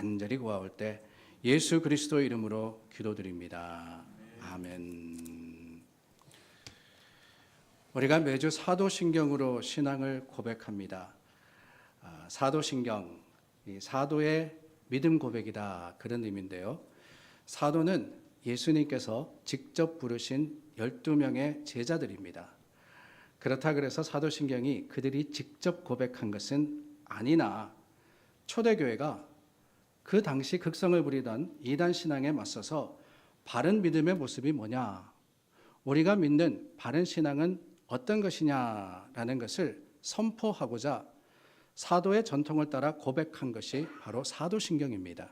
간절히 구하올 때 예수 그리스도 이름으로 기도드립니다. 아멘. 우리가 매주 사도신경으로 신앙을 고백합니다. 사도신경, 이 사도의 믿음 고백이다, 그런 의미인데요. 사도는 예수님께서 직접 부르신 12명의 제자들입니다. 그렇다 그래서 사도신경이 그들이 직접 고백한 것은 아니나 초대교회가 그 당시 극성을 부리던 이단 신앙에 맞서서 바른 믿음의 모습이 뭐냐, 우리가 믿는 바른 신앙은 어떤 것이냐라는 것을 선포하고자 사도의 전통을 따라 고백한 것이 바로 사도신경입니다.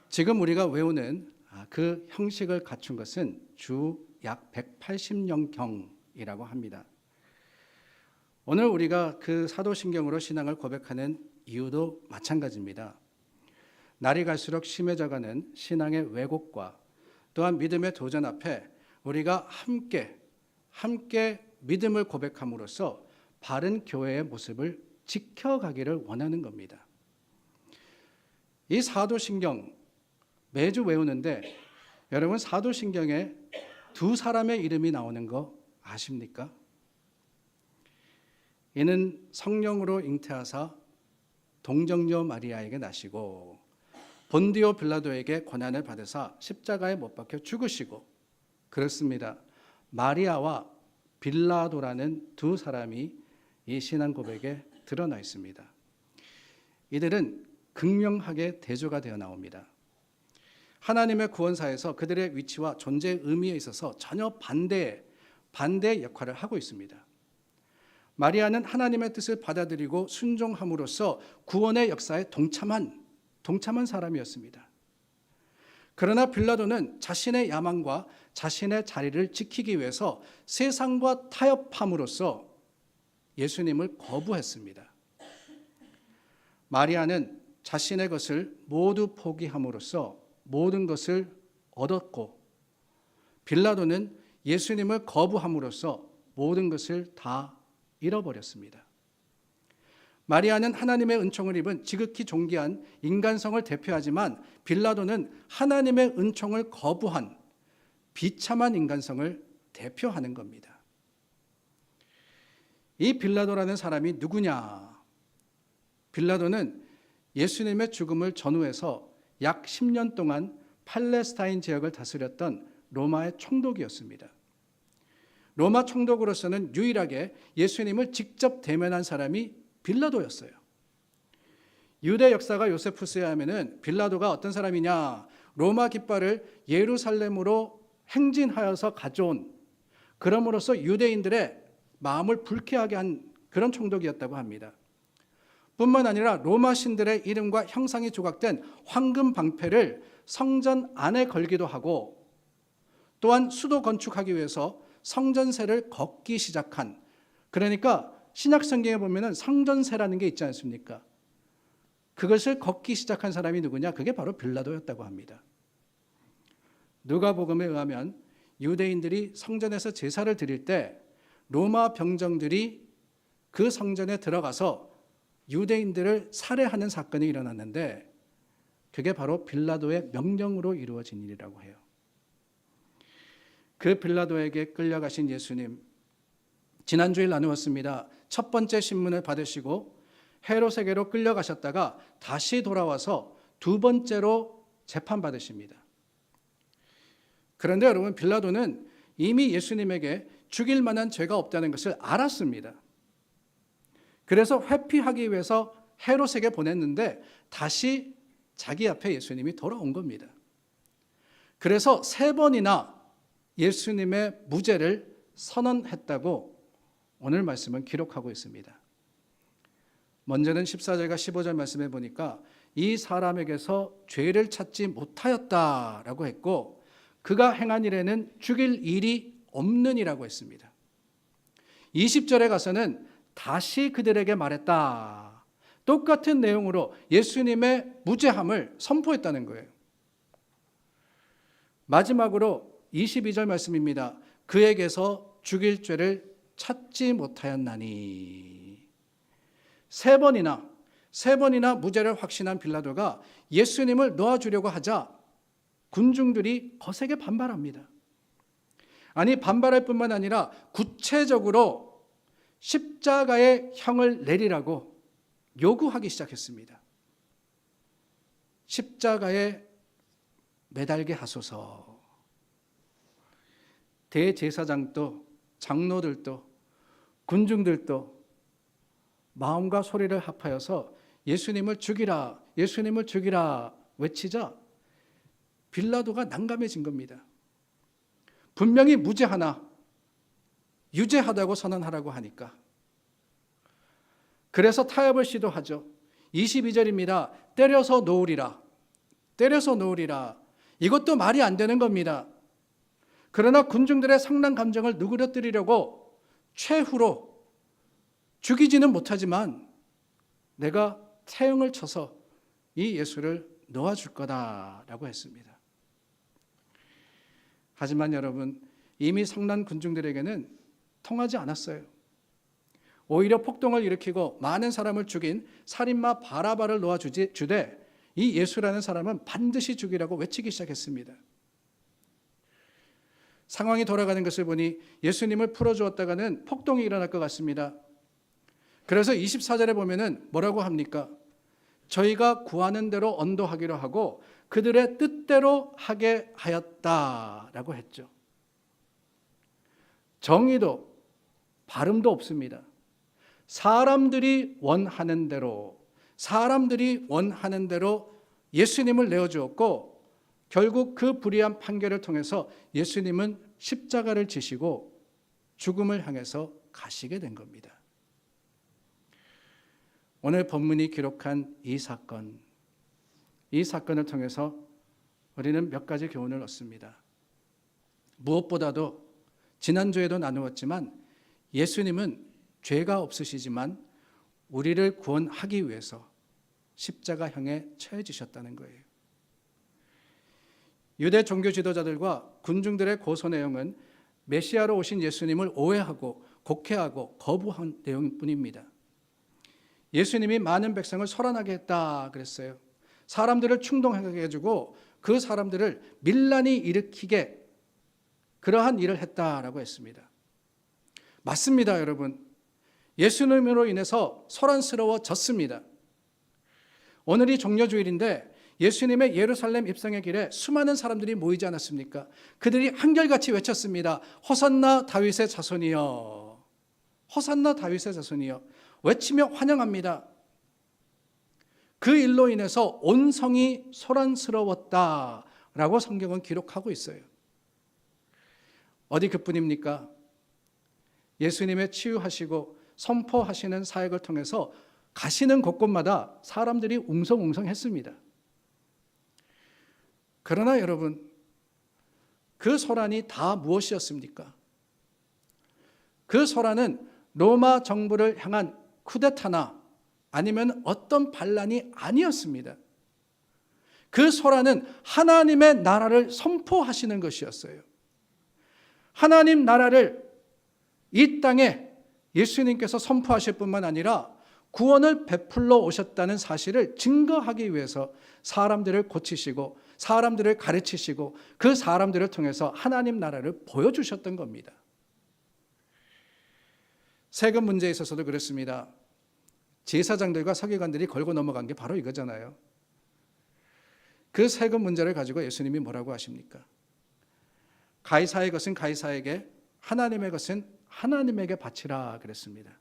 지금 우리가 외우는 그 형식을 갖춘 것은 주 약 180년경이라고 합니다. 오늘 우리가 그 사도신경으로 신앙을 고백하는 이유도 마찬가지입니다. 날이 갈수록 심해져가는 신앙의 왜곡과 또한 믿음의 도전 앞에 우리가 함께 믿음을 고백함으로써 바른 교회의 모습을 지켜가기를 원하는 겁니다. 이 사도신경 매주 외우는데 여러분, 사도신경에 두 사람의 이름이 나오는 거 아십니까? 이는 성령으로 잉태하사 동정녀 마리아에게 나시고 본디오 빌라도에게 고난을 받으사 십자가에 못 박혀 죽으시고, 그렇습니다. 마리아와 빌라도라는 두 사람이 이 신앙 고백에 드러나 있습니다. 이들은 극명하게 대조가 되어 나옵니다. 하나님의 구원사에서 그들의 위치와 존재의 의미에 있어서 전혀 반대의 역할을 하고 있습니다. 마리아는 하나님의 뜻을 받아들이고 순종함으로써 구원의 역사에 동참한 사람이었습니다. 그러나 빌라도는 자신의 야망과 자신의 자리를 지키기 위해서 세상과 타협함으로써 예수님을 거부했습니다. 마리아는 자신의 것을 모두 포기함으로써 모든 것을 얻었고, 빌라도는 예수님을 거부함으로써 모든 것을 다 잃어버렸습니다. 마리아는 하나님의 은총을 입은 지극히 존귀한 인간성을 대표하지만 빌라도는 하나님의 은총을 거부한 비참한 인간성을 대표하는 겁니다. 이 빌라도라는 사람이 누구냐? 빌라도는 예수님의 죽음을 전후해서 약 10년 동안 팔레스타인 지역을 다스렸던 로마의 총독이었습니다. 로마 총독으로서는 유일하게 예수님을 직접 대면한 사람이 빌라도였어요. 유대 역사가 요세푸스에 하면은 빌라도가 어떤 사람이냐? 로마 깃발을 예루살렘으로 행진하여서 가져온, 그럼으로써 유대인들의 마음을 불쾌하게 한 그런 총독이었다고 합니다. 뿐만 아니라 로마 신들의 이름과 형상이 조각된 황금 방패를 성전 안에 걸기도 하고, 또한 수도 건축하기 위해서 성전세를 걷기 시작한, 그러니까 신약 성경에 보면은 성전세라는 게 있지 않습니까? 그것을 걷기 시작한 사람이 누구냐? 그게 바로 빌라도였다고 합니다. 누가복음에 의하면 유대인들이 성전에서 제사를 드릴 때 로마 병정들이 그 성전에 들어가서 유대인들을 살해하는 사건이 일어났는데 그게 바로 빌라도의 명령으로 이루어진 일이라고 해요. 그 빌라도에게 끌려가신 예수님, 지난주일 나누었습니다. 첫 번째 신문을 받으시고 헤롯에게로 끌려가셨다가 다시 돌아와서 두 번째로 재판받으십니다. 그런데 여러분, 빌라도는 이미 예수님에게 죽일 만한 죄가 없다는 것을 알았습니다. 그래서 회피하기 위해서 헤롯에게 보냈는데 다시 자기 앞에 예수님이 돌아온 겁니다. 그래서 3번이나 예수님의 무죄를 선언했다고 오늘 말씀은 기록하고 있습니다. 먼저는 14절과 15절 말씀해 보니까 이 사람에게서 죄를 찾지 못하였다라고 했고, 그가 행한 일에는 죽일 일이 없느니라고 했습니다. 20절에 가서는 다시 그들에게 말했다. 똑같은 내용으로 예수님의 무죄함을 선포했다는 거예요. 마지막으로 22절 말씀입니다. 그에게서 죽일 죄를 찾지 못하였나니. 3번이나 3번이나 무죄를 확신한 빌라도가 예수님을 놓아주려고 하자 군중들이 거세게 반발합니다. 아니, 반발할 뿐만 아니라 구체적으로 십자가의 형을 내리라고 요구하기 시작했습니다. 십자가에 매달게 하소서. 대제사장도 장로들도 군중들도 마음과 소리를 합하여서 예수님을 죽이라, 예수님을 죽이라 외치자 빌라도가 난감해진 겁니다. 분명히 무죄하나 유죄하다고 선언하라고 하니까. 그래서 타협을 시도하죠. 22절입니다. 때려서 놓으리라. 때려서 놓으리라. 이것도 말이 안 되는 겁니다. 그러나 군중들의 상난 감정을 누그러뜨리려고 최후로 죽이지는 못하지만 내가 태형을 쳐서 이 예수를 놓아줄 거다라고 했습니다. 하지만 여러분, 이미 상난 군중들에게는 통하지 않았어요. 오히려 폭동을 일으키고 많은 사람을 죽인 살인마 바라바를 놓아주되 이 예수라는 사람은 반드시 죽이라고 외치기 시작했습니다. 상황이 돌아가는 것을 보니 예수님을 풀어주었다가는 폭동이 일어날 것 같습니다. 그래서 24절에 보면은 뭐라고 합니까? 저희가 구하는 대로 언도하기로 하고 그들의 뜻대로 하게 하였다라고 했죠. 정의도 발음도 없습니다. 사람들이 원하는 대로 예수님을 내어주었고 결국 그 불의한 판결을 통해서 예수님은 십자가를 지시고 죽음을 향해서 가시게 된 겁니다. 오늘 본문이 기록한 이 사건을 통해서 우리는 몇 가지 교훈을 얻습니다. 무엇보다도 지난주에도 나누었지만 예수님은 죄가 없으시지만 우리를 구원하기 위해서 십자가형에 처해지셨다는 거예요. 유대 종교 지도자들과 군중들의 고소 내용은 메시아로 오신 예수님을 오해하고 곡해하고 거부한 내용뿐입니다. 예수님이 많은 백성을 소란하게 했다 그랬어요. 사람들을 충동하게 해주고 그 사람들을 밀란이 일으키게 그러한 일을 했다라고 했습니다. 맞습니다, 여러분. 예수님으로 인해서 소란스러워졌습니다. 오늘이 종려주일인데 예수님의 예루살렘 입성의 길에 수많은 사람들이 모이지 않았습니까? 그들이 한결같이 외쳤습니다. 호산나 다윗의 자손이여, 호산나 다윗의 자손이여 외치며 환영합니다. 그 일로 인해서 온 성이 소란스러웠다라고 성경은 기록하고 있어요. 어디 그뿐입니까? 예수님의 치유하시고 선포하시는 사역을 통해서 가시는 곳곳마다 사람들이 웅성웅성했습니다. 그러나 여러분, 그 소란이 다 무엇이었습니까? 그 소란은 로마 정부를 향한 쿠데타나 아니면 어떤 반란이 아니었습니다. 그 소란은 하나님의 나라를 선포하시는 것이었어요. 하나님 나라를 이 땅에 예수님께서 선포하실 뿐만 아니라 구원을 베풀러 오셨다는 사실을 증거하기 위해서 사람들을 고치시고 사람들을 가르치시고 그 사람들을 통해서 하나님 나라를 보여주셨던 겁니다. 세금 문제에 있어서도 그렇습니다. 제사장들과 서기관들이 걸고 넘어간 게 바로 이거잖아요. 그 세금 문제를 가지고 예수님이 뭐라고 하십니까? 가이사의 것은 가이사에게, 하나님의 것은 하나님에게 바치라 그랬습니다.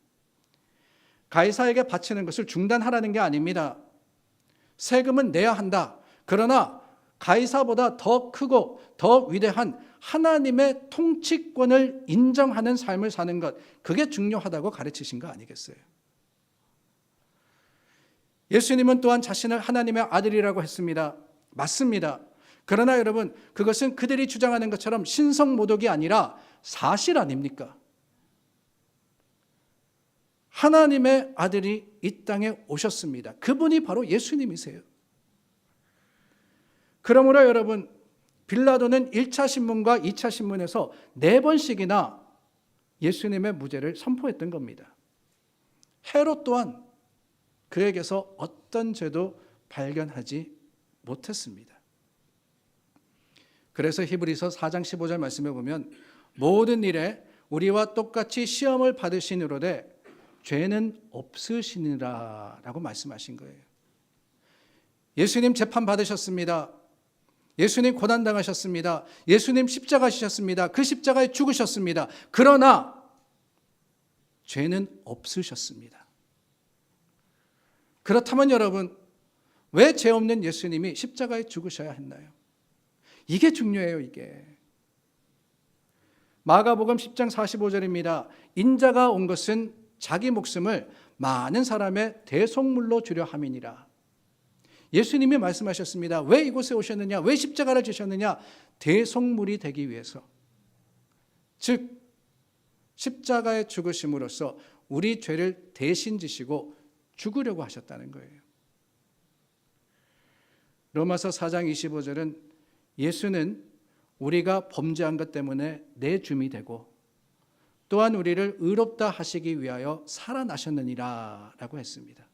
가이사에게 바치는 것을 중단하라는 게 아닙니다. 세금은 내야 한다. 그러나 가이사보다 더 크고 더 위대한 하나님의 통치권을 인정하는 삶을 사는 것, 그게 중요하다고 가르치신 거 아니겠어요? 예수님은 또한 자신을 하나님의 아들이라고 했습니다. 맞습니다. 그러나 여러분, 그것은 그들이 주장하는 것처럼 신성모독이 아니라 사실 아닙니까? 하나님의 아들이 이 땅에 오셨습니다. 그분이 바로 예수님이세요. 그러므로 여러분, 빌라도는 1차 신문과 2차 신문에서 4번씩이나 예수님의 무죄를 선포했던 겁니다. 헤롯 또한 그에게서 어떤 죄도 발견하지 못했습니다. 그래서 히브리서 4장 15절 말씀에 보면 모든 일에 우리와 똑같이 시험을 받으시니로되 죄는 없으시니라 라고 말씀하신 거예요. 예수님 재판 받으셨습니다. 예수님 고난당하셨습니다. 예수님 십자가 지셨습니다. 그 십자가에 죽으셨습니다. 그러나 죄는 없으셨습니다. 그렇다면 여러분, 왜 죄 없는 예수님이 십자가에 죽으셔야 했나요? 이게 중요해요, 이게. 마가복음 10장 45절입니다. 인자가 온 것은 자기 목숨을 많은 사람의 대속물로 주려 함이니라. 예수님이 말씀하셨습니다. 왜 이곳에 오셨느냐? 왜 십자가를 지셨느냐? 대속물이 되기 위해서. 즉 십자가에 죽으심으로써 우리 죄를 대신 지시고 죽으려고 하셨다는 거예요. 로마서 4장 25절은 예수는 우리가 범죄한 것 때문에 내줌이 되고 또한 우리를 의롭다 하시기 위하여 살아나셨느니라 라고 했습니다.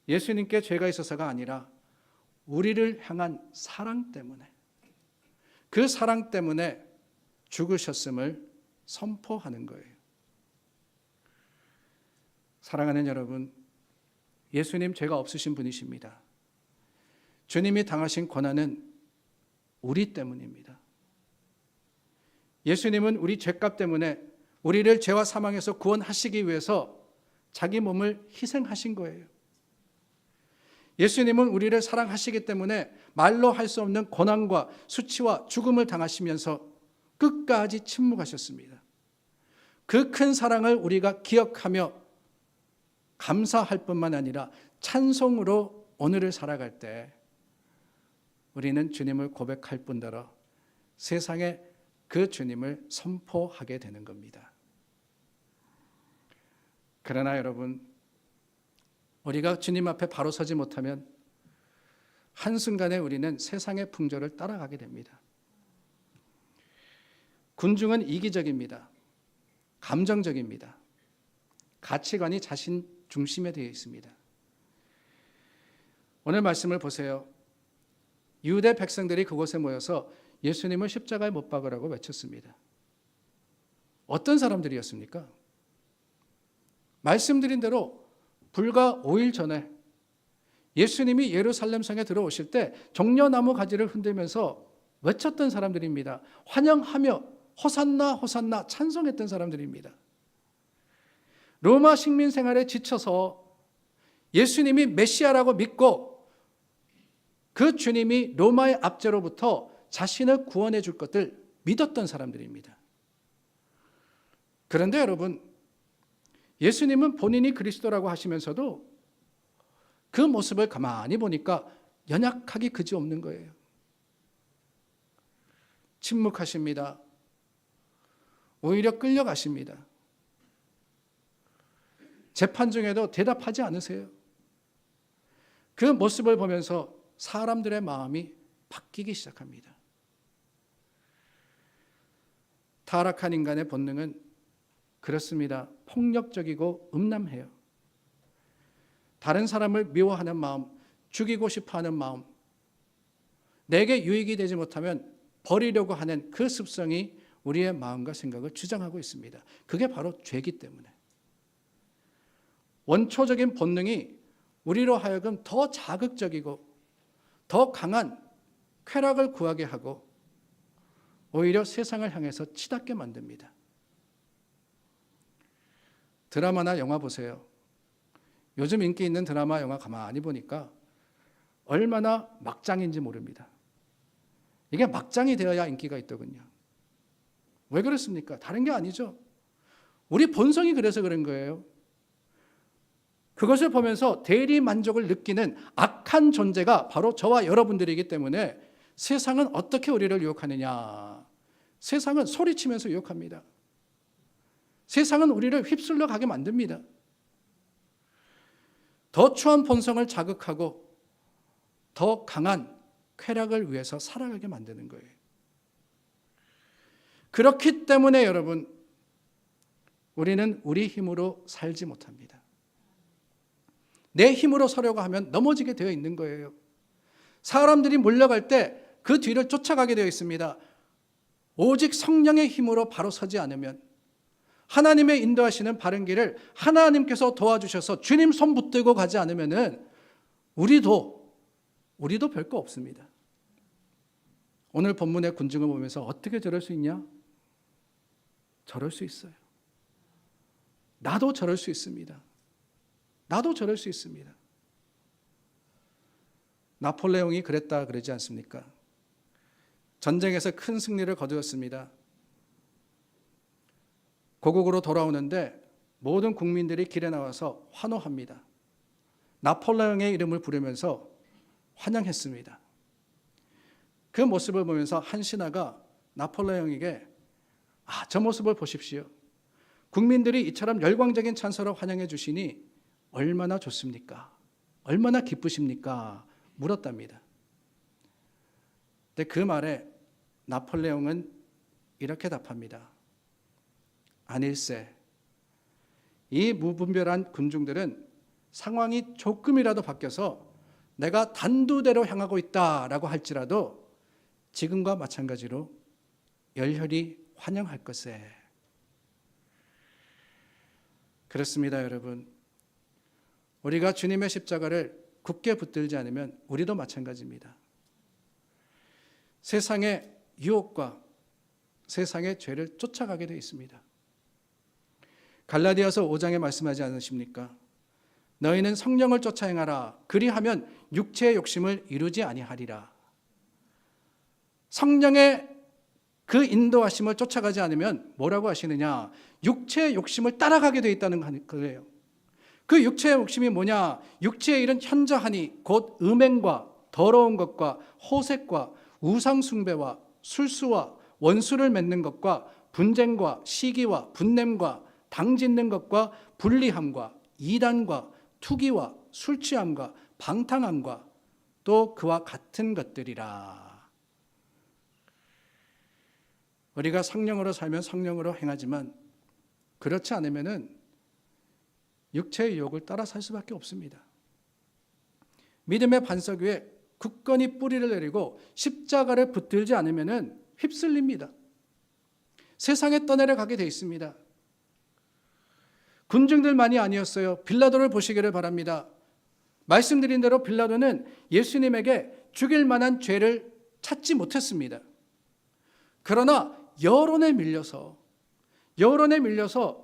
예수님께 죄가 있어서가 아니라 우리를 향한 사랑 때문에, 그 사랑 때문에 죽으셨음을 선포하는 거예요. 사랑하는 여러분, 예수님 죄가 없으신 분이십니다. 주님이 당하신 고난은 우리 때문입니다. 예수님은 우리 죄값 때문에 우리를 죄와 사망에서 구원하시기 위해서 자기 몸을 희생하신 거예요. 예수님은 우리를 사랑하시기 때문에 말로 할 수 없는 고난과 수치와 죽음을 당하시면서 끝까지 침묵하셨습니다. 그 큰 사랑을 우리가 기억하며 감사할 뿐만 아니라 찬송으로 오늘을 살아갈 때 우리는 주님을 고백할 뿐더러 세상에 그 주님을 선포하게 되는 겁니다. 그러나 여러분, 우리가 주님 앞에 바로 서지 못하면 한순간에 우리는 세상의 풍조를 따라가게 됩니다. 군중은 이기적입니다. 감정적입니다. 가치관이 자신 중심에 되어 있습니다. 오늘 말씀을 보세요. 유대 백성들이 그곳에 모여서 예수님을 십자가에 못 박으라고 외쳤습니다. 어떤 사람들이었습니까? 말씀드린 대로 불과 5일 전에 예수님이 예루살렘 성에 들어오실 때 종려나무 가지를 흔들면서 외쳤던 사람들입니다. 환영하며 호산나 호산나 찬송했던 사람들입니다. 로마 식민 생활에 지쳐서 예수님이 메시아라고 믿고 그 주님이 로마의 압제로부터 자신을 구원해 줄 것을 믿었던 사람들입니다. 그런데 여러분, 예수님은 본인이 그리스도라고 하시면서도 그 모습을 가만히 보니까 연약하기 그지없는 거예요. 침묵하십니다. 오히려 끌려가십니다. 재판 중에도 대답하지 않으세요. 그 모습을 보면서 사람들의 마음이 바뀌기 시작합니다. 타락한 인간의 본능은 그렇습니다. 폭력적이고 음란해요. 다른 사람을 미워하는 마음, 죽이고 싶어하는 마음, 내게 유익이 되지 못하면 버리려고 하는 그 습성이 우리의 마음과 생각을 주장하고 있습니다. 그게 바로 죄이기 때문에. 원초적인 본능이 우리로 하여금 더 자극적이고 더 강한 쾌락을 구하게 하고 오히려 세상을 향해서 치닫게 만듭니다. 드라마나 영화 보세요. 요즘 인기 있는 드라마, 영화 가만히 보니까 얼마나 막장인지 모릅니다. 이게 막장이 되어야 인기가 있더군요. 왜 그렇습니까? 다른 게 아니죠. 우리 본성이 그래서 그런 거예요. 그것을 보면서 대리 만족을 느끼는 악한 존재가 바로 저와 여러분들이기 때문에 세상은 어떻게 우리를 유혹하느냐? 세상은 소리치면서 유혹합니다. 세상은 우리를 휩쓸려 가게 만듭니다. 더 추한 본성을 자극하고 더 강한 쾌락을 위해서 살아가게 만드는 거예요. 그렇기 때문에 여러분, 우리는 우리 힘으로 살지 못합니다. 내 힘으로 서려고 하면 넘어지게 되어 있는 거예요. 사람들이 몰려갈 때 그 뒤를 쫓아가게 되어 있습니다. 오직 성령의 힘으로 바로 서지 않으면, 하나님의 인도하시는 바른 길을 하나님께서 도와주셔서 주님 손 붙들고 가지 않으면은 우리도 별거 없습니다. 오늘 본문의 군중을 보면서 어떻게 저럴 수 있냐? 저럴 수 있어요. 나도 저럴 수 있습니다. 나도 저럴 수 있습니다. 나폴레옹이 그랬다 그러지 않습니까? 전쟁에서 큰 승리를 거두었습니다. 고국으로 돌아오는데 모든 국민들이 길에 나와서 환호합니다. 나폴레옹의 이름을 부르면서 환영했습니다. 그 모습을 보면서 한 신하가 나폴레옹에게 저 모습을 보십시오. 국민들이 이처럼 열광적인 찬사로 환영해 주시니 얼마나 좋습니까? 얼마나 기쁘십니까? 물었답니다. 근데 그 말에 나폴레옹은 이렇게 답합니다. 아닐세. 이 무분별한 군중들은 상황이 조금이라도 바뀌어서 내가 단두대로 향하고 있다라고 할지라도 지금과 마찬가지로 열혈히 환영할 것에. 그렇습니다, 여러분. 우리가 주님의 십자가를 굳게 붙들지 않으면 우리도 마찬가지입니다. 세상의 유혹과 세상의 죄를 쫓아가게 되어 있습니다. 갈라디아서 5장에 말씀하지 않으십니까? 너희는 성령을 쫓아 행하라. 그리하면 육체의 욕심을 이루지 아니하리라. 성령의 그 인도하심을 쫓아가지 않으면 뭐라고 하시느냐? 육체의 욕심을 따라가게 되어 있다는 거예요. 그 육체의 욕심이 뭐냐? 육체의 일은 현저하니 곧 음행과 더러운 것과 호색과 우상숭배와 술수와 원수를 맺는 것과 분쟁과 시기와 분냄과 당짓는 것과 불리함과 이단과 투기와 술취함과 방탕함과 또 그와 같은 것들이라. 우리가 성령으로 살면 성령으로 행하지만 그렇지 않으면은 육체의 유혹을 따라 살 수밖에 없습니다. 믿음의 반석 위에 굳건히 뿌리를 내리고 십자가를 붙들지 않으면은 휩쓸립니다. 세상에 떠내려가게 돼 있습니다. 군중들만이 아니었어요. 빌라도를 보시기를 바랍니다. 말씀드린 대로 빌라도는 예수님에게 죽일 만한 죄를 찾지 못했습니다. 그러나 여론에 밀려서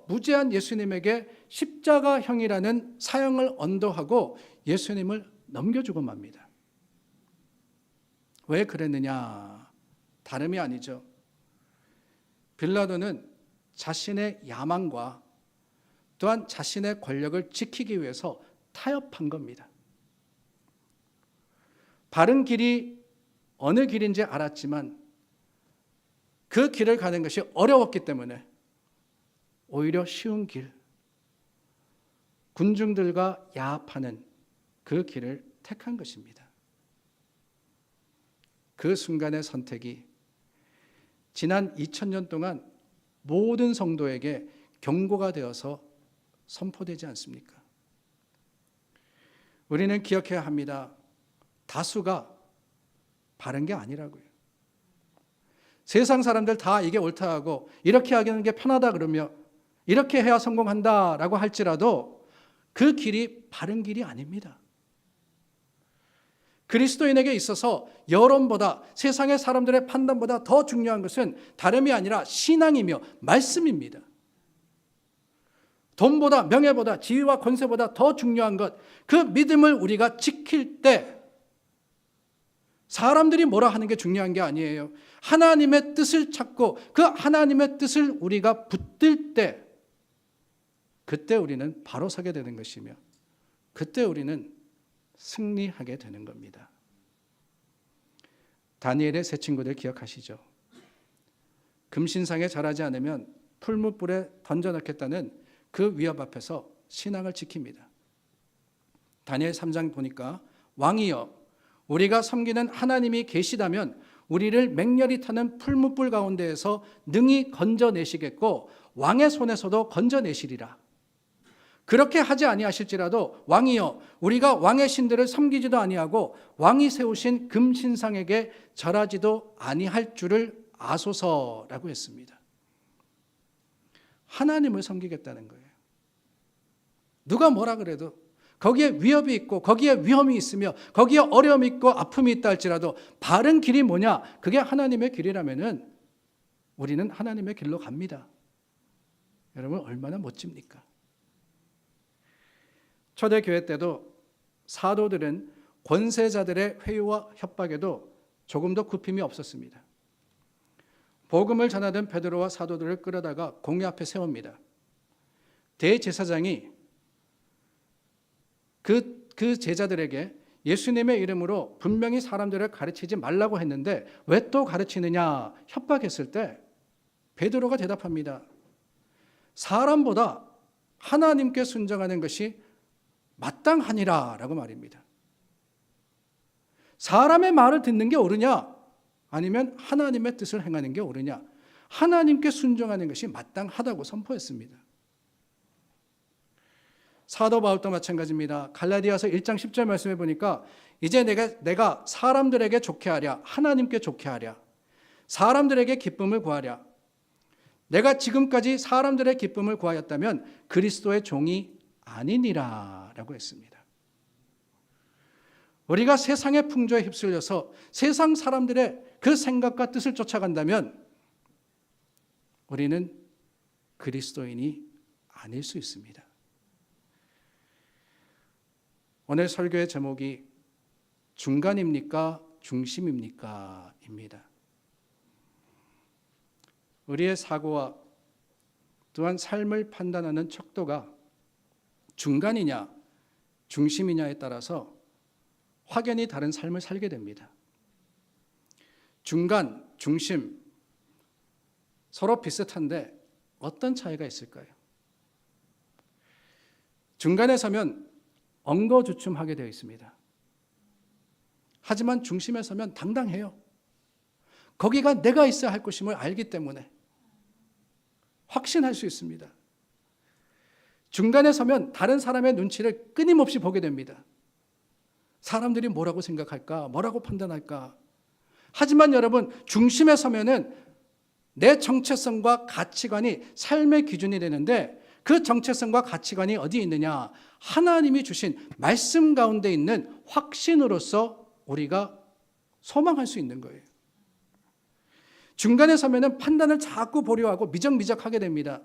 무죄한 예수님에게 십자가형이라는 사형을 언도하고 예수님을 넘겨주고 맙니다. 왜 그랬느냐? 다름이 아니죠. 빌라도는 자신의 야망과 또한 자신의 권력을 지키기 위해서 타협한 겁니다. 바른 길이 어느 길인지 알았지만 그 길을 가는 것이 어려웠기 때문에 오히려 쉬운 길, 군중들과 야합하는 그 길을 택한 것입니다. 그 순간의 선택이 지난 2000년 동안 모든 성도에게 경고가 되어서 선포되지 않습니까? 우리는 기억해야 합니다. 다수가 바른 게 아니라고요. 세상 사람들 다 이게 옳다 하고 이렇게 하는 게 편하다 그러며 이렇게 해야 성공한다라고 할지라도 그 길이 바른 길이 아닙니다. 그리스도인에게 있어서 여론보다 세상의 사람들의 판단보다 더 중요한 것은 다름이 아니라 신앙이며 말씀입니다. 돈보다 명예보다 지위와 권세보다 더 중요한 것, 그 믿음을 우리가 지킬 때 사람들이 뭐라 하는 게 중요한 게 아니에요. 하나님의 뜻을 찾고 그 하나님의 뜻을 우리가 붙들 때 그때 우리는 바로 서게 되는 것이며 그때 우리는 승리하게 되는 겁니다. 다니엘의 세 친구들 기억하시죠? 금신상에 절하지 않으면 풀무불에 던져넣겠다는 그 위협 앞에서 신앙을 지킵니다. 다니엘 3장 보니까 왕이여 우리가 섬기는 하나님이 계시다면 우리를 맹렬히 타는 풀무불 가운데에서 능히 건져내시겠고 왕의 손에서도 건져내시리라. 그렇게 하지 아니하실지라도 왕이여 우리가 왕의 신들을 섬기지도 아니하고 왕이 세우신 금신상에게 절하지도 아니할 줄을 아소서라고 했습니다. 하나님을 섬기겠다는 거예요. 누가 뭐라 그래도 거기에 위협이 있고 거기에 위험이 있으며 거기에 어려움이 있고 아픔이 있다 할지라도 바른 길이 뭐냐? 그게 하나님의 길이라면은 우리는 하나님의 길로 갑니다. 여러분 얼마나 멋집니까? 초대교회 때도 사도들은 권세자들의 회유와 협박에도 조금도 굽힘이 없었습니다. 복음을 전하던 베드로와 사도들을 끌어다가 공회 앞에 세웁니다. 대제사장이 그 제자들에게 예수님의 이름으로 분명히 사람들을 가르치지 말라고 했는데 왜 또 가르치느냐 협박했을 때 베드로가 대답합니다. 사람보다 하나님께 순종하는 것이 마땅하니라 라고 말입니다. 사람의 말을 듣는 게 옳으냐 아니면 하나님의 뜻을 행하는 게 옳으냐, 하나님께 순종하는 것이 마땅하다고 선포했습니다. 사도 바울도 마찬가지입니다. 갈라디아서 1장 10절 말씀해 보니까 이제 내가 사람들에게 좋게 하랴 하나님께 좋게 하랴 사람들에게 기쁨을 구하랴. 내가 지금까지 사람들의 기쁨을 구하였다면 그리스도의 종이 아니니라 라고 했습니다. 우리가 세상의 풍조에 휩쓸려서 세상 사람들의 그 생각과 뜻을 쫓아간다면 우리는 그리스도인이 아닐 수 있습니다. 오늘 설교의 제목이 중간입니까? 중심입니까? 입니다. 우리의 사고와 또한 삶을 판단하는 척도가 중간이냐 중심이냐에 따라서 확연히 다른 삶을 살게 됩니다. 중간, 중심 서로 비슷한데 어떤 차이가 있을까요? 중간에 서면 엉거주춤하게 되어 있습니다. 하지만 중심에 서면 당당해요. 거기가 내가 있어야 할 곳임을 알기 때문에 확신할 수 있습니다. 중간에 서면 다른 사람의 눈치를 끊임없이 보게 됩니다. 사람들이 뭐라고 생각할까? 뭐라고 판단할까? 하지만 여러분, 중심에 서면은 내 정체성과 가치관이 삶의 기준이 되는데 그 정체성과 가치관이 어디에 있느냐? 하나님이 주신 말씀 가운데 있는 확신으로서 우리가 소망할 수 있는 거예요. 중간에 서면은 판단을 자꾸 보려 하고 미적미적하게 됩니다.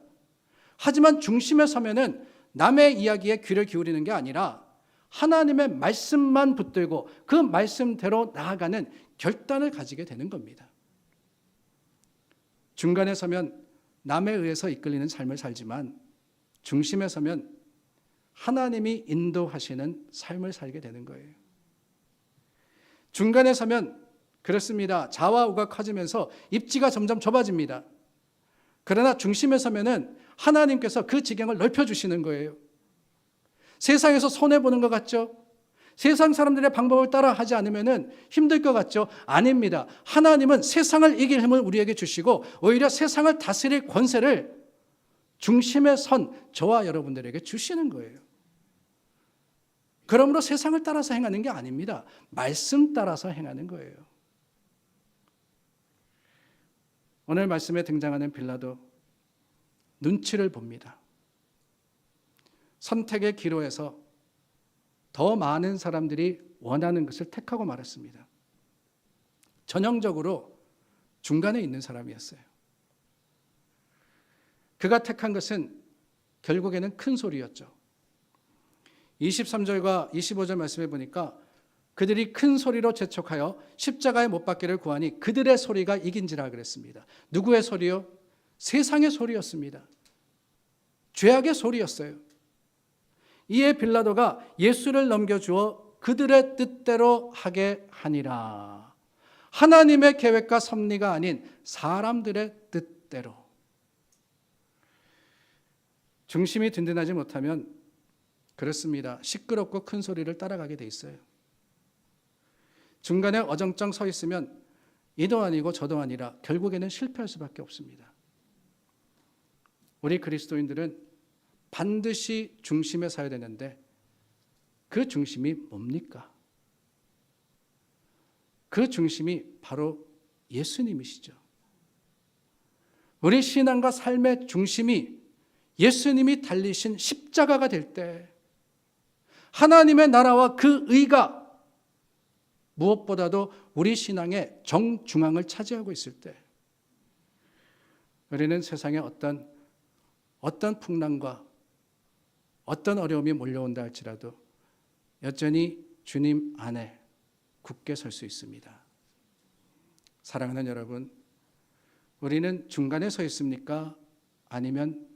하지만 중심에 서면은 남의 이야기에 귀를 기울이는 게 아니라 하나님의 말씀만 붙들고 그 말씀대로 나아가는 결단을 가지게 되는 겁니다. 중간에 서면 남에 의해서 이끌리는 삶을 살지만 중심에 서면 하나님이 인도하시는 삶을 살게 되는 거예요. 중간에 서면 그렇습니다. 좌와우가 커지면서 입지가 점점 좁아집니다. 그러나 중심에 서면은 하나님께서 그 지경을 넓혀주시는 거예요. 세상에서 손해보는 것 같죠? 세상 사람들의 방법을 따라 하지 않으면 힘들 것 같죠? 아닙니다. 하나님은 세상을 이길 힘을 우리에게 주시고 오히려 세상을 다스릴 권세를 중심에 선 저와 여러분들에게 주시는 거예요. 그러므로 세상을 따라서 행하는 게 아닙니다. 말씀 따라서 행하는 거예요. 오늘 말씀에 등장하는 빌라도 눈치를 봅니다. 선택의 기로에서 더 많은 사람들이 원하는 것을 택하고 말았습니다. 전형적으로 중간에 있는 사람이었어요. 그가 택한 것은 결국에는 큰 소리였죠. 23절과 25절 말씀해 보니까 그들이 큰 소리로 재촉하여 십자가에 못 박기를 구하니 그들의 소리가 이긴지라 그랬습니다. 누구의 소리요? 세상의 소리였습니다. 죄악의 소리였어요. 이에 빌라도가 예수를 넘겨주어 그들의 뜻대로 하게 하니라. 하나님의 계획과 섭리가 아닌 사람들의 뜻대로. 중심이 든든하지 못하면 그렇습니다. 시끄럽고 큰 소리를 따라가게 돼 있어요. 중간에 어정쩡 서 있으면 이도 아니고 저도 아니라 결국에는 실패할 수밖에 없습니다. 우리 그리스도인들은 반드시 중심에 서야 되는데 그 중심이 뭡니까? 그 중심이 바로 예수님이시죠. 우리 신앙과 삶의 중심이 예수님이 달리신 십자가가 될 때, 하나님의 나라와 그 의가 무엇보다도 우리 신앙의 정중앙을 차지하고 있을 때, 우리는 세상에 어떤 풍랑과 어떤 어려움이 몰려온다 할지라도 여전히 주님 안에 굳게 설 수 있습니다. 사랑하는 여러분, 우리는 중간에 서 있습니까? 아니면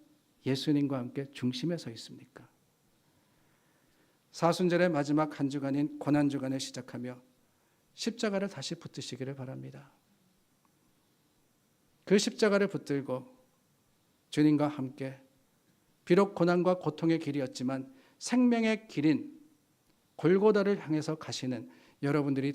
예수님과 함께 중심에 서 있습니까? 사순절의 마지막 한 주간인 고난주간을 시작하며 십자가를 다시 붙드시기를 바랍니다. 그 십자가를 붙들고 주님과 함께 비록 고난과 고통의 길이었지만 생명의 길인 골고다를 향해서 가시는 여러분들이